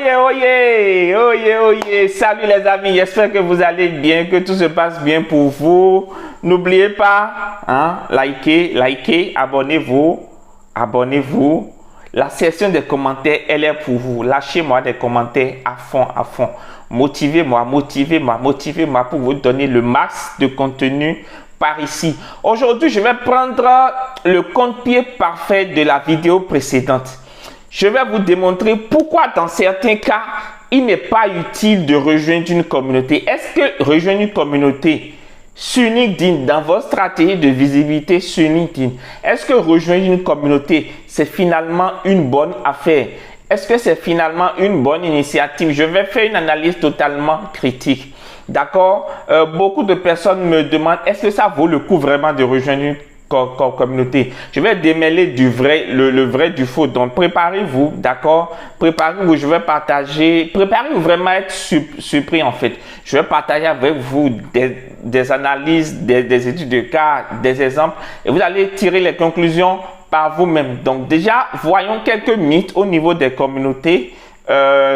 Oye, oye, oye, oye, salut les amis, j'espère que vous allez bien, que tout se passe bien pour vous. N'oubliez pas, likez, abonnez-vous. La section des commentaires, elle est pour vous. Lâchez-moi des commentaires à fond. Motivez-moi pour vous donner le max de contenu par ici. Aujourd'hui, je vais prendre le contre-pied parfait de la vidéo précédente. Je vais vous démontrer pourquoi dans certains cas, il n'est pas utile de rejoindre une communauté. Est-ce que rejoindre une communauté sur LinkedIn, dans votre stratégie de visibilité sur LinkedIn, est-ce que rejoindre une communauté, c'est finalement une bonne affaire? Est-ce que c'est finalement une bonne initiative? Je vais faire une analyse totalement critique. D'accord? Beaucoup de personnes me demandent, est-ce que ça vaut le coup vraiment de rejoindre une communauté? Je vais démêler du vrai, le vrai du faux. Donc, préparez-vous, d'accord? Préparez-vous, je vais partager, préparez-vous vraiment à être surpris en fait. Je vais partager avec vous des analyses, des études de cas, des exemples et vous allez tirer les conclusions par vous-même. Donc, déjà, voyons quelques mythes au niveau des communautés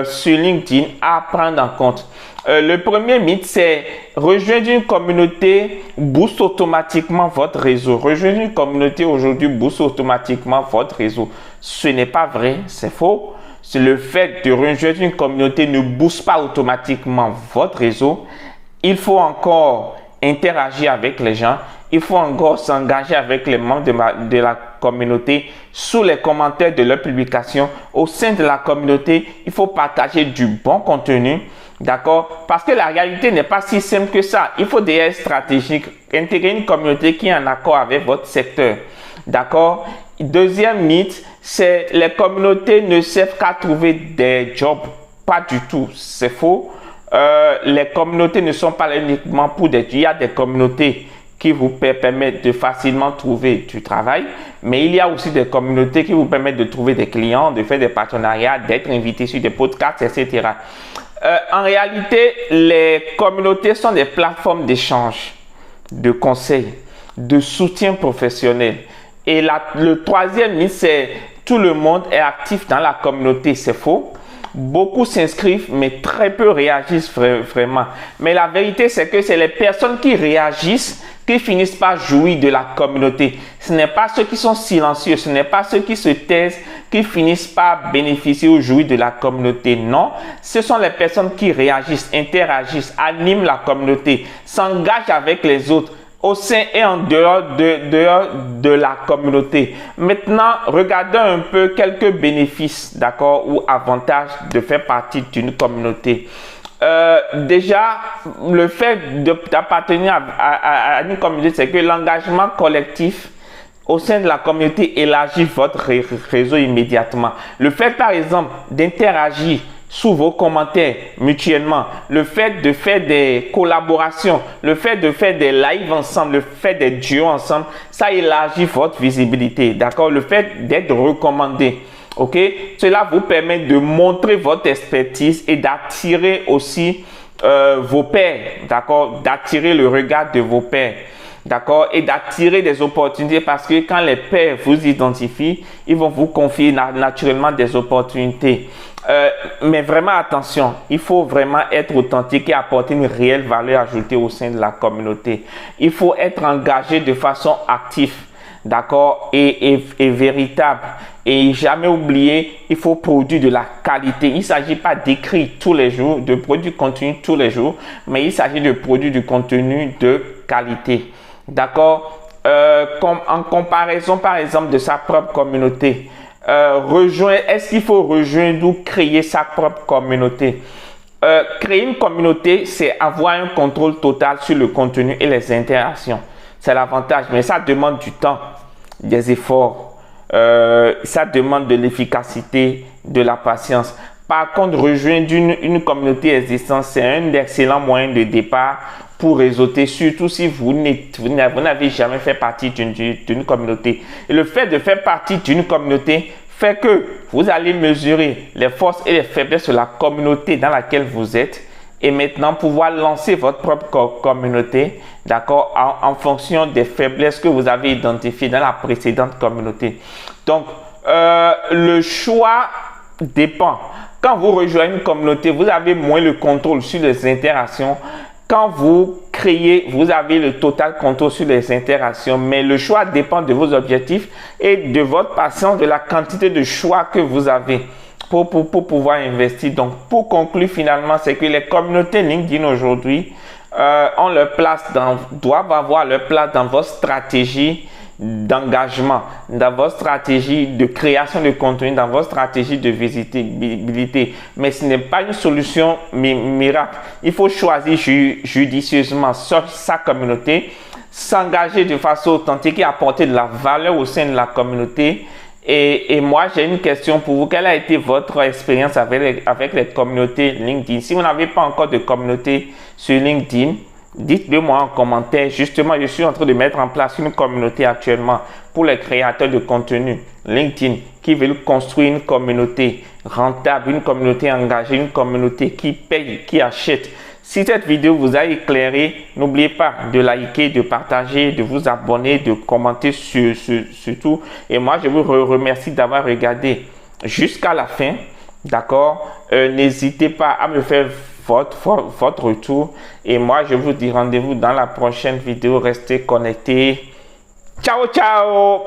sur LinkedIn à prendre en compte. Le premier mythe, c'est rejoindre une communauté booste automatiquement votre réseau. Rejoindre une communauté aujourd'hui booste automatiquement votre réseau. Ce n'est pas vrai, c'est faux. C'est le fait de rejoindre une communauté ne booste pas automatiquement votre réseau. Il faut encore interagir avec les gens. Il faut encore s'engager avec les membres de la communauté sous les commentaires de leurs publications. Au sein de la communauté, il faut partager du bon contenu. D'accord? Parce que la réalité n'est pas si simple que ça. Il faut des aides stratégiques. Intégrer une communauté qui est en accord avec votre secteur. D'accord? Deuxième mythe, c'est les communautés ne servent qu'à trouver des jobs. Pas du tout. C'est faux. Les communautés ne sont pas là uniquement pour des jobs. Il y a des communautés qui vous permettent de facilement trouver du travail. Mais il y a aussi des communautés qui vous permettent de trouver des clients, de faire des partenariats, d'être invité sur des podcasts, etc. En réalité, les communautés sont des plateformes d'échange, de conseils, de soutien professionnel. Et le troisième mythe, c'est tout le monde est actif dans la communauté. C'est faux. Beaucoup s'inscrivent, mais très peu réagissent vraiment. Mais la vérité, c'est que c'est les personnes qui réagissent qui finissent par jouir de la communauté. Ce n'est pas ceux qui sont silencieux, ce n'est pas ceux qui se taisent qui finissent par bénéficier ou jouir de la communauté. Non, ce sont les personnes qui réagissent, interagissent, animent la communauté, s'engagent avec les autres au sein et en dehors de la communauté. Maintenant, regardons un peu quelques bénéfices, d'accord, ou avantages de faire partie d'une communauté. Déjà, le fait d'appartenir à une communauté, c'est que l'engagement collectif au sein de la communauté élargit votre réseau immédiatement. Le fait, par exemple, d'interagir sous vos commentaires mutuellement, le fait de faire des collaborations, le fait de faire des lives ensemble, le fait des duos ensemble, ça élargit votre visibilité, d'accord? Le fait d'être recommandé. Ok, cela vous permet de montrer votre expertise et d'attirer aussi vos pairs, d'accord, d'attirer le regard de vos pairs, d'accord, et d'attirer des opportunités parce que quand les pairs vous identifient, ils vont vous confier naturellement des opportunités. Mais vraiment attention, il faut vraiment être authentique et apporter une réelle valeur ajoutée au sein de la communauté. Il faut être engagé de façon active. D'accord, et véritable. Et jamais oublier, il faut produire de la qualité. Il ne s'agit pas d'écrire tous les jours, de produire du contenu tous les jours, mais il s'agit de produire du contenu de qualité. D'accord, en comparaison par exemple de sa propre communauté, est-ce qu'il faut rejoindre ou créer sa propre communauté? Créer une communauté, c'est avoir un contrôle total sur le contenu et les interactions. C'est l'avantage, mais ça demande du temps, des efforts, ça demande de l'efficacité, de la patience. Par contre, rejoindre une communauté existante, c'est un excellent moyen de départ pour réseauter, surtout si vous n'avez jamais fait partie d'une communauté. Et le fait de faire partie d'une communauté fait que vous allez mesurer les forces et les faiblesses de la communauté dans laquelle vous êtes et maintenant pouvoir lancer votre propre communauté, d'accord, en fonction des faiblesses que vous avez identifiées dans la précédente communauté. Donc, le choix dépend. Quand vous rejoignez une communauté, vous avez moins le contrôle sur les interactions. Quand vous créez, vous avez le total contrôle sur les interactions, mais le choix dépend de vos objectifs et de votre patience, de la quantité de choix que vous avez pour pouvoir investir. Donc, pour conclure finalement, c'est que les communautés LinkedIn aujourd'hui ont leur place doivent avoir leur place dans votre stratégie d'engagement, dans votre stratégie de création de contenu, dans votre stratégie de visibilité. Mais ce n'est pas une solution miracle. Il faut choisir judicieusement sa communauté, s'engager de façon authentique et apporter de la valeur au sein de la communauté. Et moi, j'ai une question pour vous. Quelle a été votre expérience avec les communautés LinkedIn? Si vous n'avez pas encore de communauté sur LinkedIn, dites-le moi en commentaire. Justement, je suis en train de mettre en place une communauté actuellement pour les créateurs de contenu LinkedIn qui veulent construire une communauté rentable, une communauté engagée, une communauté qui paye, qui achète. Si cette vidéo vous a éclairé, n'oubliez pas de liker, de partager, de vous abonner, de commenter sur tout. Et moi, je vous remercie d'avoir regardé jusqu'à la fin. D'accord? N'hésitez pas à me faire votre retour. Et moi, je vous dis rendez-vous dans la prochaine vidéo. Restez connectés. Ciao, ciao!